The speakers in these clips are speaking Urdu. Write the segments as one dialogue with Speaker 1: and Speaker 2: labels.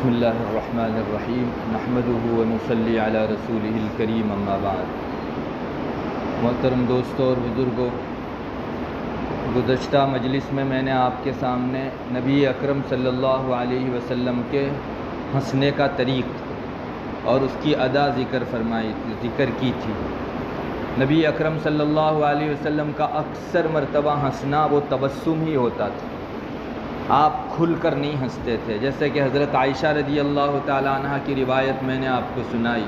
Speaker 1: بسم اللہ الرحمن الرحیم نحمدہ ونصلی علی رسولہ الکریم اما بعد۔ محترم دوستوں اور بزرگوں، گزشتہ مجلس میں نے آپ کے سامنے نبی اکرم صلی اللہ علیہ وسلم کے ہنسنے کا طریق اور اس کی ادا ذکر کی تھی۔ نبی اکرم صلی اللہ علیہ وسلم کا اکثر مرتبہ ہنسنا وہ تبسم ہی ہوتا تھا، آپ کھل کر نہیں ہنستے تھے، جیسے کہ حضرت عائشہ رضی اللہ تعالیٰ عنہ کی روایت میں نے آپ کو سنائی۔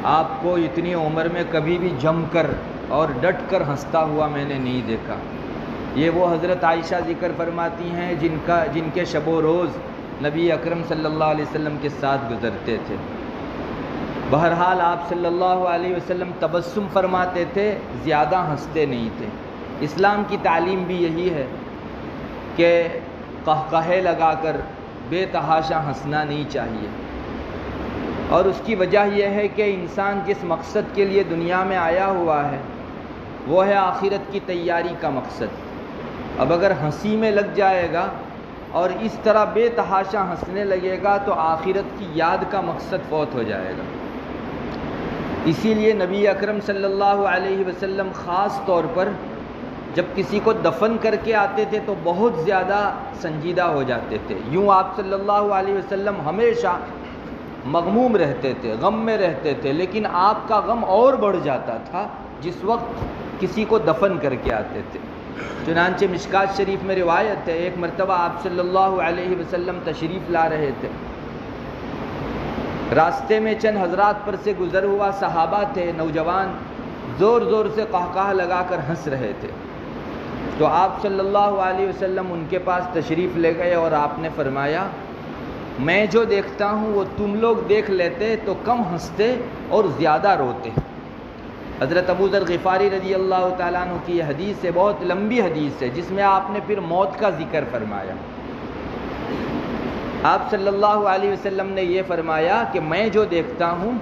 Speaker 1: آپ کو اتنی عمر میں کبھی بھی جم کر اور ڈٹ کر ہنستا ہوا میں نے نہیں دیکھا۔ یہ وہ حضرت عائشہ ذکر فرماتی ہیں جن کے شب و روز نبی اکرم صلی اللہ علیہ وسلم کے ساتھ گزرتے تھے۔ بہرحال آپ صلی اللہ علیہ وسلم تبسم فرماتے تھے، زیادہ ہنستے نہیں تھے۔ اسلام کی تعلیم بھی یہی ہے کہ قہقہے لگا کر بے تحاشا ہنسنا نہیں چاہیے، اور اس کی وجہ یہ ہے کہ انسان جس مقصد کے لیے دنیا میں آیا ہوا ہے وہ ہے آخرت کی تیاری کا مقصد۔ اب اگر ہنسی میں لگ جائے گا اور اس طرح بے تحاشا ہنسنے لگے گا تو آخرت کی یاد کا مقصد فوت ہو جائے گا۔ اسی لیے نبی اکرم صلی اللہ علیہ وسلم خاص طور پر جب کسی کو دفن کر کے آتے تھے تو بہت زیادہ سنجیدہ ہو جاتے تھے۔ یوں آپ صلی اللہ علیہ وسلم ہمیشہ مغموم رہتے تھے، غم میں رہتے تھے، لیکن آپ کا غم اور بڑھ جاتا تھا جس وقت کسی کو دفن کر کے آتے تھے۔ چنانچہ مشکات شریف میں روایت ہے، ایک مرتبہ آپ صلی اللہ علیہ وسلم تشریف لا رہے تھے، راستے میں چند حضرات پر سے گزر ہوا، صحابہ تھے، نوجوان زور زور سے قہقہہ لگا کر ہنس رہے تھے۔ تو آپ صلی اللہ علیہ وسلم ان کے پاس تشریف لے گئے اور آپ نے فرمایا، میں جو دیکھتا ہوں وہ تم لوگ دیکھ لیتے تو کم ہنستے اور زیادہ روتے۔ حضرت ابو ذر غفاری رضی اللہ تعالیٰ عنہ کی یہ حدیث ہے، بہت لمبی حدیث ہے، جس میں آپ نے پھر موت کا ذکر فرمایا۔ آپ صلی اللہ علیہ وسلم نے یہ فرمایا کہ میں جو دیکھتا ہوں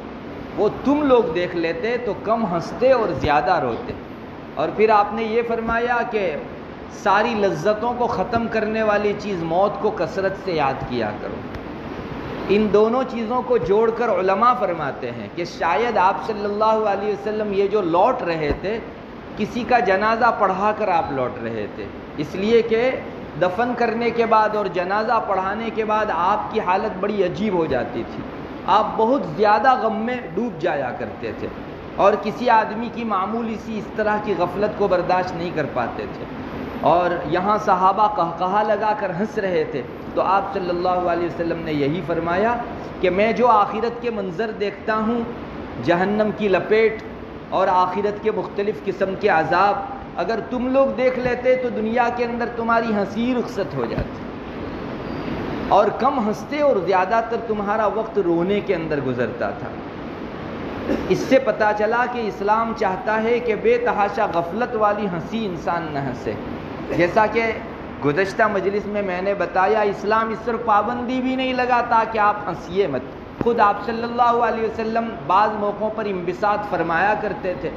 Speaker 1: وہ تم لوگ دیکھ لیتے تو کم ہنستے اور زیادہ روتے۔ اور پھر آپ نے یہ فرمایا کہ ساری لذتوں کو ختم کرنے والی چیز موت کو کثرت سے یاد کیا کرو۔ ان دونوں چیزوں کو جوڑ کر علماء فرماتے ہیں کہ شاید آپ صلی اللہ علیہ وسلم یہ جو لوٹ رہے تھے، کسی کا جنازہ پڑھا کر آپ لوٹ رہے تھے، اس لیے کہ دفن کرنے کے بعد اور جنازہ پڑھانے کے بعد آپ کی حالت بڑی عجیب ہو جاتی تھی، آپ بہت زیادہ غم میں ڈوب جایا کرتے تھے، اور کسی آدمی کی معمولی سی اس طرح کی غفلت کو برداشت نہیں کر پاتے تھے۔ اور یہاں صحابہ قہقہہ لگا کر ہنس رہے تھے، تو آپ صلی اللہ علیہ وسلم نے یہی فرمایا کہ میں جو آخرت کے منظر دیکھتا ہوں، جہنم کی لپیٹ اور آخرت کے مختلف قسم کے عذاب، اگر تم لوگ دیکھ لیتے تو دنیا کے اندر تمہاری ہنسی رخصت ہو جاتی، اور کم ہنستے اور زیادہ تر تمہارا وقت رونے کے اندر گزرتا تھا۔ اس سے پتہ چلا کہ اسلام چاہتا ہے کہ بے تحاشا غفلت والی ہنسی انسان نہ ہنسے۔ جیسا کہ گزشتہ مجلس میں نے بتایا، اسلام اس پر پابندی بھی نہیں لگاتا کہ آپ ہنسیے مت۔ خود آپ صلی اللہ علیہ وسلم بعض موقعوں پر انبساط فرمایا کرتے تھے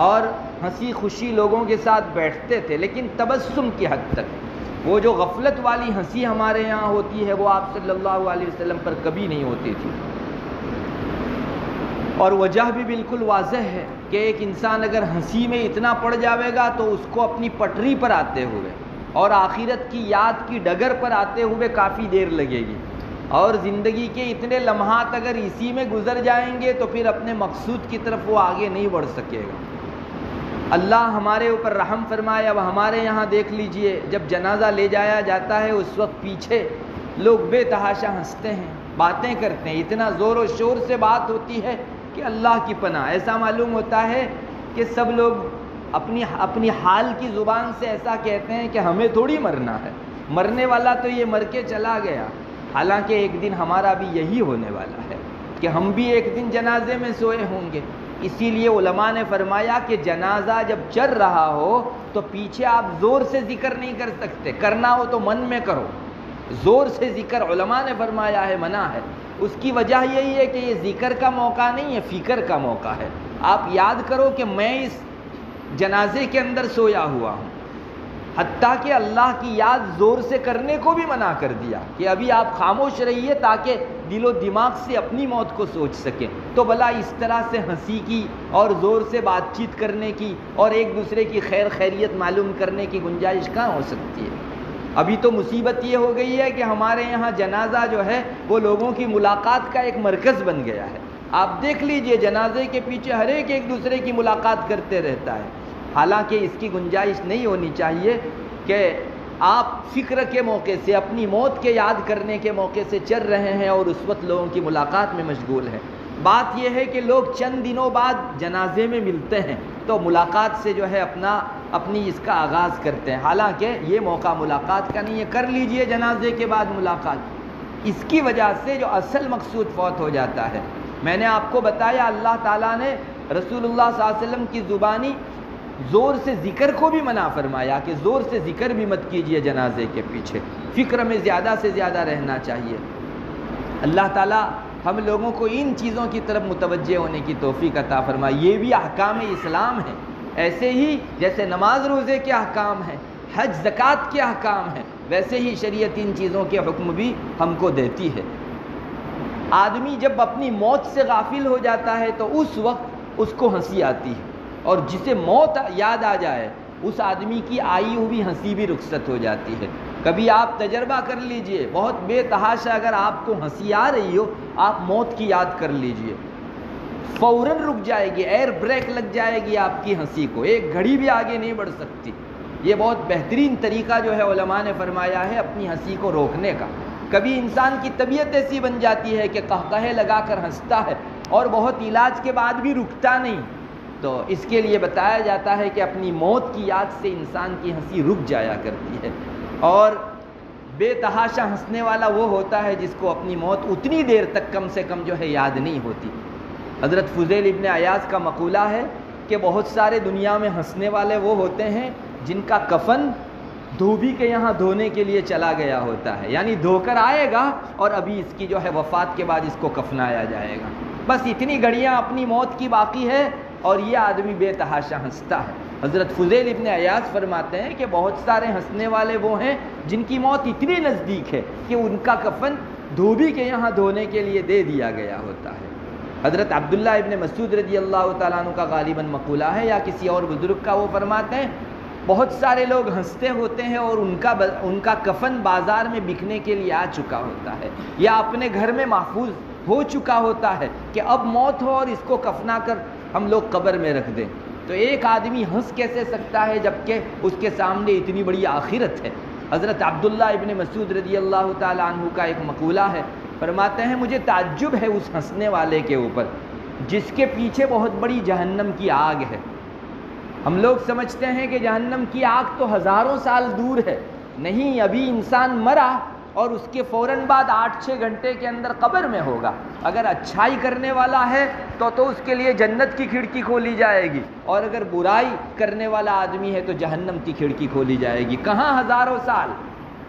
Speaker 1: اور ہنسی خوشی لوگوں کے ساتھ بیٹھتے تھے، لیکن تبسم کی حد تک۔ وہ جو غفلت والی ہنسی ہمارے یہاں ہوتی ہے وہ آپ صلی اللہ علیہ وسلم پر کبھی نہیں ہوتی تھی۔ اور وجہ بھی بالکل واضح ہے کہ ایک انسان اگر ہنسی میں اتنا پڑ جاوے گا تو اس کو اپنی پٹری پر آتے ہوئے اور آخرت کی یاد کی ڈگر پر آتے ہوئے کافی دیر لگے گی، اور زندگی کے اتنے لمحات اگر اسی میں گزر جائیں گے تو پھر اپنے مقصود کی طرف وہ آگے نہیں بڑھ سکے گا۔ اللہ ہمارے اوپر رحم فرمائے۔ اب ہمارے یہاں دیکھ لیجئے، جب جنازہ لے جایا جاتا ہے اس وقت پیچھے لوگ بے تحاشا ہنستے ہیں، باتیں کرتے ہیں، اتنا زور و شور سے بات ہوتی ہے کہ اللہ کی پناہ، ایسا معلوم ہوتا ہے کہ سب لوگ اپنی حال کی زبان سے ایسا کہتے ہیں کہ ہمیں تھوڑی مرنا ہے، مرنے والا تو یہ مر کے چلا گیا۔ حالانکہ ایک دن ہمارا بھی یہی ہونے والا ہے کہ ہم بھی ایک دن جنازے میں سوئے ہوں گے۔ اسی لیے علماء نے فرمایا کہ جنازہ جب چل رہا ہو تو پیچھے آپ زور سے ذکر نہیں کر سکتے، کرنا ہو تو من میں کرو، زور سے ذکر علماء نے فرمایا ہے منع ہے۔ اس کی وجہ یہی ہے کہ یہ ذکر کا موقع نہیں ہے، فکر کا موقع ہے۔ آپ یاد کرو کہ میں اس جنازے کے اندر سویا ہوا ہوں، حتیٰ کہ اللہ کی یاد زور سے کرنے کو بھی منع کر دیا کہ ابھی آپ خاموش رہیے تاکہ دل و دماغ سے اپنی موت کو سوچ سکیں. تو بھلا اس طرح سے ہنسی کی اور زور سے بات چیت کرنے کی اور ایک دوسرے کی خیر خیریت معلوم کرنے کی گنجائش کہاں ہو سکتی ہے؟ ابھی تو مصیبت یہ ہو گئی ہے کہ ہمارے یہاں جنازہ جو ہے وہ لوگوں کی ملاقات کا ایک مرکز بن گیا ہے. آپ دیکھ لیجئے جنازے کے پیچھے ہر ایک دوسرے کی ملاقات کرتے رہتا ہے. حالانکہ اس کی گنجائش نہیں ہونی چاہیے کہ آپ فکر کے موقع سے اپنی موت کے یاد کرنے کے موقع سے چل رہے ہیں اور اس وقت لوگوں کی ملاقات میں مشغول ہیں. بات یہ ہے کہ لوگ چند دنوں بعد جنازے میں ملتے ہیں تو ملاقات سے جو ہے اپنی اس کا آغاز کرتے ہیں. حالانکہ یہ موقع ملاقات کا نہیں ہے. کر لیجئے جنازے کے بعد ملاقات. اس کی وجہ سے جو اصل مقصود فوت ہو جاتا ہے. میں نے آپ کو بتایا اللہ تعالیٰ نے رسول اللہ صلی اللہ علیہ وسلم کی زبانی زور سے ذکر کو بھی منع فرمایا کہ زور سے ذکر بھی مت کیجئے جنازے کے پیچھے. فکر میں زیادہ سے زیادہ رہنا چاہیے. اللہ تعالیٰ ہم لوگوں کو ان چیزوں کی طرف متوجہ ہونے کی توفیق عطا فرمائے. یہ بھی احکام اسلام ہیں. ایسے ہی جیسے نماز روزے کے احکام ہیں، حج زکوٰۃ کے احکام ہیں، ویسے ہی شریعت ان چیزوں کے حکم بھی ہم کو دیتی ہے. آدمی جب اپنی موت سے غافل ہو جاتا ہے تو اس وقت اس کو ہنسی آتی ہے، اور جسے موت یاد آ جائے اس آدمی کی آئی ہوئی ہنسی بھی رخصت ہو جاتی ہے. کبھی آپ تجربہ کر لیجئے، بہت بے تحاشا اگر آپ کو ہنسی آ رہی ہو آپ موت کی یاد کر لیجئے، فوراً رک جائے گی، ایئر بریک لگ جائے گی آپ کی ہنسی کو، ایک گھڑی بھی آگے نہیں بڑھ سکتی. یہ بہت بہترین طریقہ جو ہے علماء نے فرمایا ہے اپنی ہنسی کو روکنے کا. کبھی انسان کی طبیعت ایسی بن جاتی ہے کہ قہقہے لگا کر ہنستا ہے اور بہت علاج کے بعد بھی رکتا نہیں، تو اس کے لیے بتایا جاتا ہے کہ اپنی موت کی یاد سے انسان کی ہنسی رک جایا کرتی ہے. اور بے تحاشا ہنسنے والا وہ ہوتا ہے جس کو اپنی موت اتنی دیر تک کم سے کم جو ہے یاد نہیں ہوتی. حضرت فضیل ابن عیاض کا مقولہ ہے کہ بہت سارے دنیا میں ہنسنے والے وہ ہوتے ہیں جن کا کفن دھوبی کے یہاں دھونے کے لیے چلا گیا ہوتا ہے، یعنی دھو کر آئے گا اور ابھی اس کی جو ہے وفات کے بعد اس کو کفنایا جائے گا. بس اتنی گھڑیاں اپنی موت کی باقی ہے اور یہ آدمی بے تحاشا ہنستا ہے. حضرت فضیل ابن عیاض فرماتے ہیں کہ بہت سارے ہنسنے والے وہ ہیں جن کی موت اتنی نزدیک ہے کہ ان کا کفن دھوبی کے یہاں دھونے کے لیے دے دیا گیا ہوتا ہے. حضرت عبداللہ ابن مسعود رضی اللہ تعالیٰ عنہ کا غالباً مقولہ ہے یا کسی اور بزرگ کا، وہ فرماتے ہیں بہت سارے لوگ ہنستے ہوتے ہیں اور ان کا کفن بازار میں بکنے کے لیے آ چکا ہوتا ہے یا اپنے گھر میں محفوظ ہو چکا ہوتا ہے کہ اب موت ہو اور اس کو کفنا کر ہم لوگ قبر میں رکھ دیں. تو ایک آدمی ہنس کیسے سکتا ہے جبکہ اس کے سامنے اتنی بڑی آخرت ہے. حضرت عبداللہ ابن مسعود رضی اللہ تعالیٰ عنہ کا ایک مقولہ ہے، فرماتے ہیں مجھے تعجب ہے اس ہنسنے والے کے اوپر جس کے پیچھے بہت بڑی جہنم کی آگ ہے. ہم لوگ سمجھتے ہیں کہ جہنم کی آگ تو ہزاروں سال دور ہے. نہیں، ابھی انسان مرا اور اس کے فوراً بعد 8-6 گھنٹے کے اندر قبر میں ہوگا. اگر اچھائی کرنے والا ہے تو اس کے لیے جنت کی کھڑکی کھولی جائے گی، اور اگر برائی کرنے والا آدمی ہے تو جہنم کی کھڑکی کھولی جائے گی. کہاں ہزاروں سال،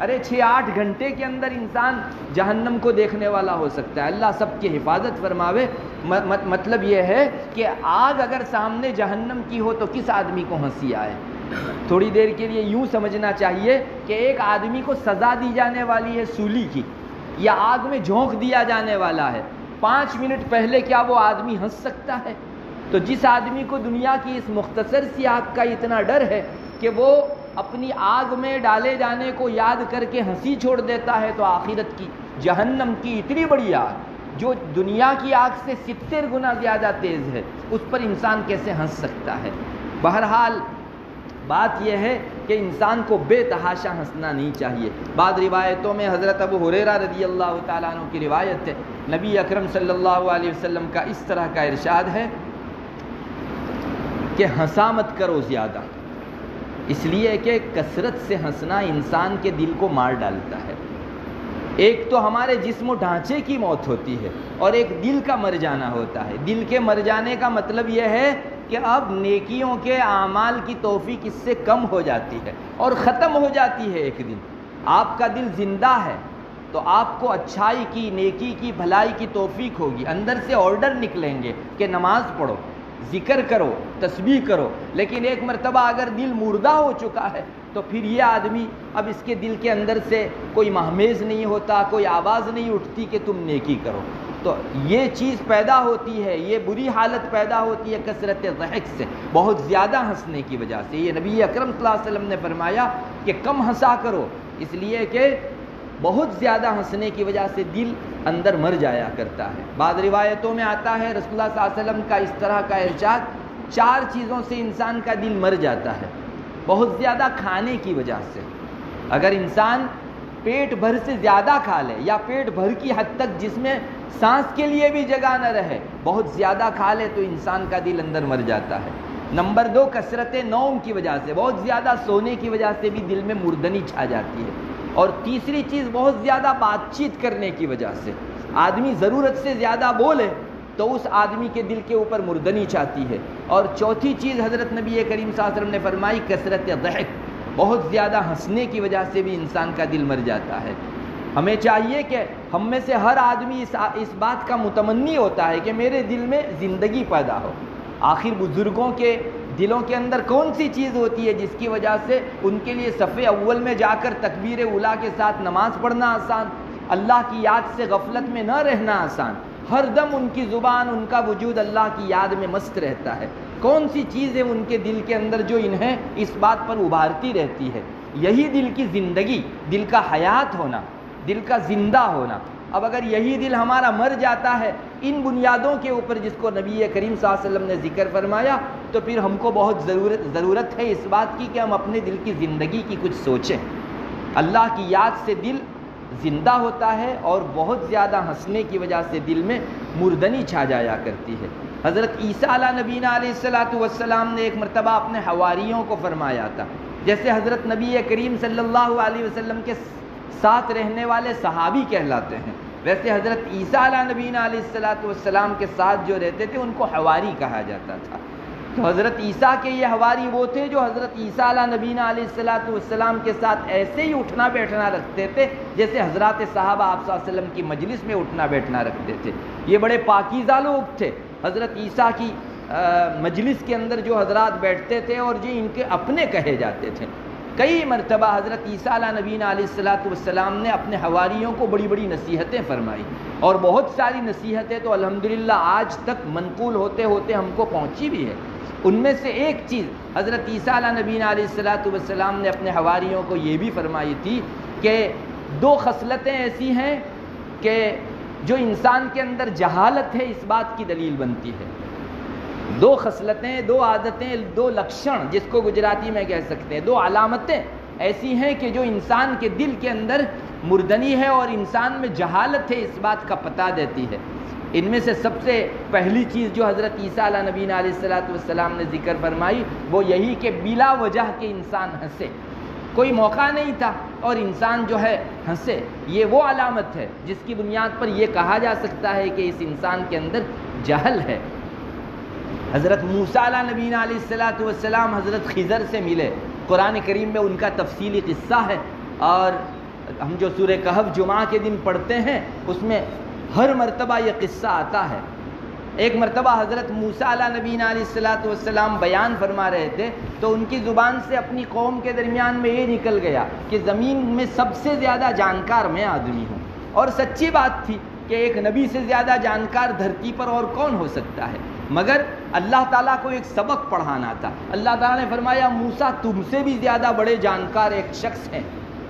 Speaker 1: ارے 6-8 گھنٹے کے اندر انسان جہنم کو دیکھنے والا ہو سکتا ہے. اللہ سب کی حفاظت فرماوے. مطلب یہ ہے کہ آگ اگر سامنے جہنم کی ہو تو کس آدمی کو ہنسی آئے. تھوڑی دیر کے لیے یوں سمجھنا چاہیے کہ ایک آدمی کو سزا دی جانے والی ہے سولی کی یا آگ میں جھونک دیا جانے والا ہے، 5 منٹ پہلے کیا وہ آدمی ہنس سکتا ہے؟ تو جس آدمی کو دنیا کی اس مختصر سی آگ کا اتنا ڈر ہے کہ وہ اپنی آگ میں ڈالے جانے کو یاد کر کے ہنسی چھوڑ دیتا ہے، تو آخرت کی جہنم کی اتنی بڑی آگ جو دنیا کی آگ سے 70 گنا زیادہ تیز ہے، اس پر انسان کیسے ہنس سکتا ہے؟ بہرحال بات یہ ہے کہ انسان کو بے تحاشا ہنسنا نہیں چاہیے. بعض روایتوں میں حضرت ابو ہریرہ رضی اللہ تعالیٰ عنہ کی روایت ہے، نبی اکرم صلی اللہ علیہ وسلم کا اس طرح کا ارشاد ہے کہ ہنسا مت کرو زیادہ، اس لیے کہ کثرت سے ہنسنا انسان کے دل کو مار ڈالتا ہے. ایک تو ہمارے جسم و ڈھانچے کی موت ہوتی ہے اور ایک دل کا مر جانا ہوتا ہے. دل کے مر جانے کا مطلب یہ ہے کہ اب نیکیوں کے اعمال کی توفیق اس سے کم ہو جاتی ہے اور ختم ہو جاتی ہے. ایک دن آپ کا دل زندہ ہے تو آپ کو اچھائی کی، نیکی کی، بھلائی کی توفیق ہوگی. اندر سے آرڈر نکلیں گے کہ نماز پڑھو، ذکر کرو، تسبیح کرو. لیکن ایک مرتبہ اگر دل مردہ ہو چکا ہے تو پھر یہ آدمی اب اس کے دل کے اندر سے کوئی مہمیز نہیں ہوتا، کوئی آواز نہیں اٹھتی کہ تم نیکی کرو. تو یہ چیز پیدا ہوتی ہے، یہ بری حالت پیدا ہوتی ہے کثرت ضحک سے، بہت زیادہ ہنسنے کی وجہ سے. یہ نبی اکرم صلی اللہ علیہ وسلم نے فرمایا کہ کم ہنسا کرو، اس لیے کہ بہت زیادہ ہنسنے کی وجہ سے دل اندر مر جایا کرتا ہے. بعض روایتوں میں آتا ہے رسول اللہ صلی اللہ علیہ وسلم کا اس طرح کا ارشاد، 4 چیزوں سے انسان کا دل مر جاتا ہے بہت زیادہ کھانے کی وجہ سے. اگر انسان پیٹ بھر سے زیادہ کھا لے یا پیٹ بھر کی حد تک جس میں سانس کے لیے بھی جگہ نہ رہے، بہت زیادہ کھا لے تو انسان کا دل اندر مر جاتا ہے. نمبر 2 کثرت نوم کی وجہ سے، بہت زیادہ سونے کی وجہ سے بھی دل میں مردنی چھا جاتی ہے. اور تیسری چیز بہت زیادہ بات چیت کرنے کی وجہ سے، آدمی ضرورت سے زیادہ بولے تو اس آدمی کے دل کے اوپر مردنی چھاتی ہے. اور چوتھی چیز حضرت نبی کریم صلی اللہ علیہ وسلم نے فرمائی کثرت ضحک، بہت زیادہ ہنسنے کی وجہ سے بھی انسان کا دل مر جاتا ہے. ہمیں چاہیے کہ ہم میں سے ہر آدمی اس بات کا متمنی ہوتا ہے کہ میرے دل میں زندگی پیدا ہو. آخر بزرگوں کے دلوں کے اندر کون سی چیز ہوتی ہے جس کی وجہ سے ان کے لیے صف اول میں جا کر تکبیر اولیٰ کے ساتھ نماز پڑھنا آسان، اللہ کی یاد سے غفلت میں نہ رہنا آسان، ہر دم ان کی زبان، ان کا وجود اللہ کی یاد میں مست رہتا ہے. کون سی چیز ہے ان کے دل کے اندر جو انہیں اس بات پر ابھارتی رہتی ہے؟ یہی دل کی زندگی، دل کا حیات ہونا، دل کا زندہ ہونا. اب اگر یہی دل ہمارا مر جاتا ہے ان بنیادوں کے اوپر جس کو نبی کریم صلی اللہ علیہ وسلم نے ذکر فرمایا، تو پھر ہم کو بہت ضرورت ہے اس بات کی کہ ہم اپنے دل کی زندگی کی کچھ سوچیں. اللہ کی یاد سے دل زندہ ہوتا ہے اور بہت زیادہ ہنسنے کی وجہ سے دل میں مردنی چھا جایا کرتی ہے. حضرت عیسیٰ علیہ نبینا علیہ السلام نے ایک مرتبہ اپنے حواریوں کو فرمایا تھا، جیسے حضرت نبی کریم صلی اللہ علیہ وسلم کے ساتھ رہنے والے صحابی کہلاتے ہیں، ویسے حضرت عیسیٰ علیہ نبینا علیہ السلام کے ساتھ جو رہتے تھے ان کو حواری کہا جاتا تھا. تو حضرت عیسیٰ کے یہ حواری وہ تھے جو حضرت عیسیٰ علیہ نبینا علیہ السلام کے ساتھ ایسے ہی اٹھنا بیٹھنا رکھتے تھے جیسے حضرات صحابہ آپ صلی اللہ علیہ وسلم کی مجلس میں اٹھنا بیٹھنا رکھتے تھے. یہ بڑے پاکیزہ لوگ تھے. حضرت عیسیٰ کی مجلس کے اندر جو حضرات بیٹھتے تھے اور جو ان کے اپنے کہے جاتے تھے. کئی مرتبہ حضرت عیسیٰ علیہ نبینا علیہ السلام نے اپنے حواریوں کو بڑی بڑی نصیحتیں فرمائی، اور بہت ساری نصیحتیں تو الحمدللہ آج تک منقول ہوتے ہوتے ہم کو پہنچی بھی ہے. ان میں سے ایک چیز حضرت عیسیٰ علیہ نبینا علیہ السلام نے اپنے حواریوں کو یہ بھی فرمائی تھی کہ 2 خصلتیں ایسی ہیں کہ جو انسان کے اندر جہالت ہے اس بات کی دلیل بنتی ہے. 2 خصلتیں، 2 عادتیں، 2 لکشن جس کو گجراتی میں کہہ سکتے ہیں، 2 علامتیں ایسی ہیں کہ جو انسان کے دل کے اندر مردنی ہے اور انسان میں جہالت ہے اس بات کا پتہ دیتی ہے. ان میں سے سب سے پہلی چیز جو حضرت عیسیٰ علیہ نبینا علیہ السلام نے ذکر فرمائی وہ یہی کہ بلا وجہ کے انسان ہنسے. کوئی موقع نہیں تھا اور انسان جو ہے ہنسے. یہ وہ علامت ہے جس کی بنیاد پر یہ کہا جا سکتا ہے کہ اس انسان کے اندر جہل ہے. حضرت موسیٰ علیہ نبینا علیہ السلام حضرت خضر سے ملے. قرآن کریم میں ان کا تفصیلی قصہ ہے، اور ہم جو سورہ کہف جمعہ کے دن پڑھتے ہیں اس میں ہر مرتبہ یہ قصہ آتا ہے. ایک مرتبہ حضرت موسیٰ علیہ نبینا علیہ السلام بیان فرما رہے تھے تو ان کی زبان سے اپنی قوم کے درمیان میں یہ نکل گیا کہ زمین میں سب سے زیادہ جانکار میں آدمی ہوں. اور سچی بات تھی کہ ایک نبی سے زیادہ جانکار دھرتی پر اور کون ہو سکتا ہے، مگر اللہ تعالیٰ کو ایک سبق پڑھانا تھا. اللہ تعالیٰ نے فرمایا موسیٰ تم سے بھی زیادہ بڑے جانکار ایک شخص ہیں.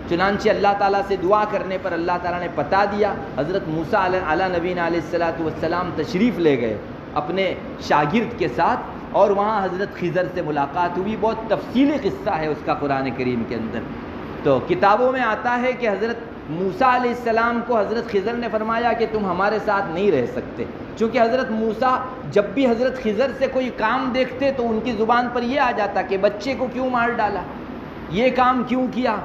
Speaker 1: چنانچہ اللہ تعالیٰ سے دعا کرنے پر اللہ تعالیٰ نے بتا دیا. حضرت موسیٰ علیہ نبینا علیہ السلام تشریف لے گئے اپنے شاگرد کے ساتھ، اور وہاں حضرت خضر سے ملاقات ہوئی. بہت تفصیلی قصہ ہے اس کا قرآن کریم کے اندر. تو کتابوں میں آتا ہے کہ حضرت موسیٰ علیہ السلام کو حضرت خضر نے فرمایا کہ تم ہمارے ساتھ نہیں رہ سکتے، چونکہ حضرت موسیٰ جب بھی حضرت خضر سے کوئی کام دیکھتے تو ان کی زبان پر یہ آ جاتا کہ بچے کو کیوں مار ڈالا، یہ کام کیوں کیا.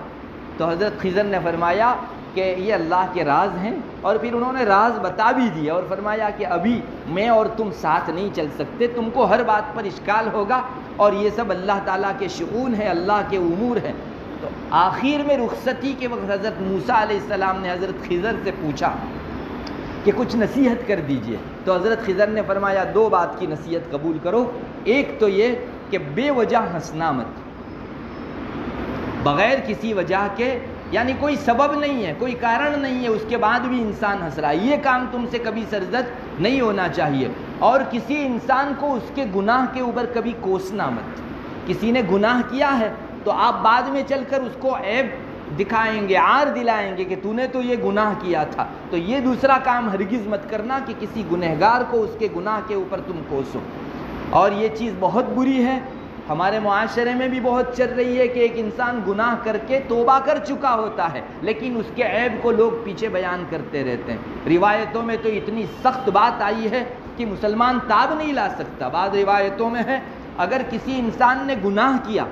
Speaker 1: تو حضرت خضر نے فرمایا کہ یہ اللہ کے راز ہیں، اور پھر انہوں نے راز بتا بھی دیا اور فرمایا کہ ابھی میں اور تم ساتھ نہیں چل سکتے، تم کو ہر بات پر اشکال ہوگا، اور یہ سب اللہ تعالیٰ کے شؤون ہے، اللہ کے امور ہیں. تو آخر میں رخصتی کے وقت حضرت موسیٰ علیہ السلام نے حضرت خضر سے پوچھا کہ کچھ نصیحت کر دیجئے. تو حضرت خضر نے فرمایا 2 بات کی نصیحت قبول کرو. ایک تو یہ کہ بے وجہ ہنسنا مت. بغیر کسی وجہ کے، یعنی کوئی سبب نہیں ہے، کوئی کارن نہیں ہے، اس کے بعد بھی انسان ہنس رہا ہے، یہ کام تم سے کبھی سرزد نہیں ہونا چاہیے۔ اور کسی انسان کو اس کے گناہ کے اوپر کبھی کوسنا مت۔ کسی نے گناہ کیا ہے تو آپ بعد میں چل کر اس کو عیب دکھائیں گے، عار دلائیں گے کہ تو نے تو یہ گناہ کیا تھا، تو یہ دوسرا کام ہرگز مت کرنا کہ کسی گنہگار کو اس کے گناہ کے اوپر تم کوسو۔ اور یہ چیز بہت بری ہے، ہمارے معاشرے میں بھی بہت چل رہی ہے کہ ایک انسان گناہ کر کے توبہ کر چکا ہوتا ہے لیکن اس کے عیب کو لوگ پیچھے بیان کرتے رہتے ہیں۔ روایتوں میں تو اتنی سخت بات آئی ہے کہ مسلمان تاب نہیں لا سکتا۔ بعض روایتوں میں ہے اگر کسی انسان نے گناہ کیا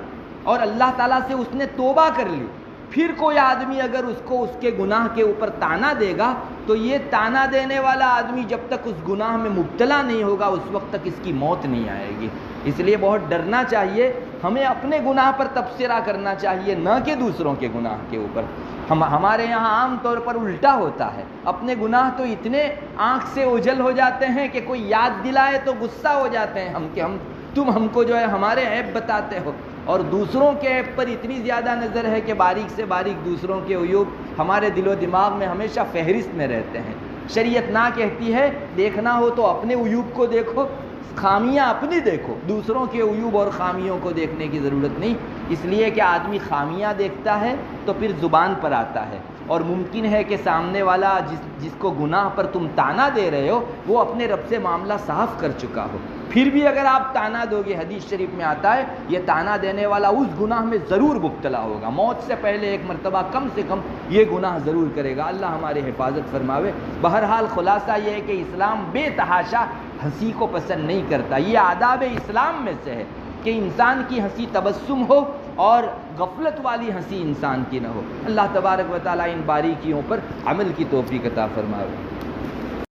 Speaker 1: اور اللہ تعالیٰ سے اس نے توبہ کر لی، پھر کوئی آدمی اگر اس کو اس کے گناہ کے اوپر تانا دے گا تو یہ تانا دینے والا آدمی جب تک اس گناہ میں مبتلا نہیں ہوگا اس وقت تک اس کی موت نہیں آئے گی۔ اس لیے بہت ڈرنا چاہیے، ہمیں اپنے گناہ پر تبصرہ کرنا چاہیے، نہ کہ دوسروں کے گناہ کے اوپر۔ ہمارے یہاں عام طور پر الٹا ہوتا ہے، اپنے گناہ تو اتنے آنکھ سے اوجھل ہو جاتے ہیں کہ کوئی یاد دلائے تو غصہ ہو جاتے ہیں کہ تم ہم کو جو ہے ہمارے عیب بتاتے ہو، اور دوسروں کے عیب پر اتنی زیادہ نظر ہے کہ باریک سے باریک دوسروں کے عیوب ہمارے دل و دماغ میں ہمیشہ فہرست میں رہتے ہیں۔ شریعت نہ کہتی ہے دیکھنا ہو تو اپنے عیوب کو دیکھو، خامیاں اپنی دیکھو، دوسروں کے عیوب اور خامیوں کو دیکھنے کی ضرورت نہیں، اس لیے کہ آدمی خامیاں دیکھتا ہے تو پھر زبان پر آتا ہے، اور ممکن ہے کہ سامنے والا جس کو گناہ پر تم تانا دے رہے ہو وہ اپنے رب سے معاملہ صاف کر چکا ہو، پھر بھی اگر آپ تانا دو گے، حدیث شریف میں آتا ہے یہ تانا دینے والا اس گناہ میں ضرور مبتلا ہوگا، موت سے پہلے ایک مرتبہ کم سے کم یہ گناہ ضرور کرے گا۔ اللہ ہماری حفاظت فرماوے۔ بہرحال خلاصہ یہ ہے کہ اسلام بے تحاشا ہنسی کو پسند نہیں کرتا، یہ آداب اسلام میں سے ہے کہ انسان کی ہنسی تبسم ہو اور غفلت والی ہنسی انسان کی نہ ہو۔ اللہ تبارک و تعالیٰ ان باریکیوں پر عمل کی توفیق عطا فرمائے۔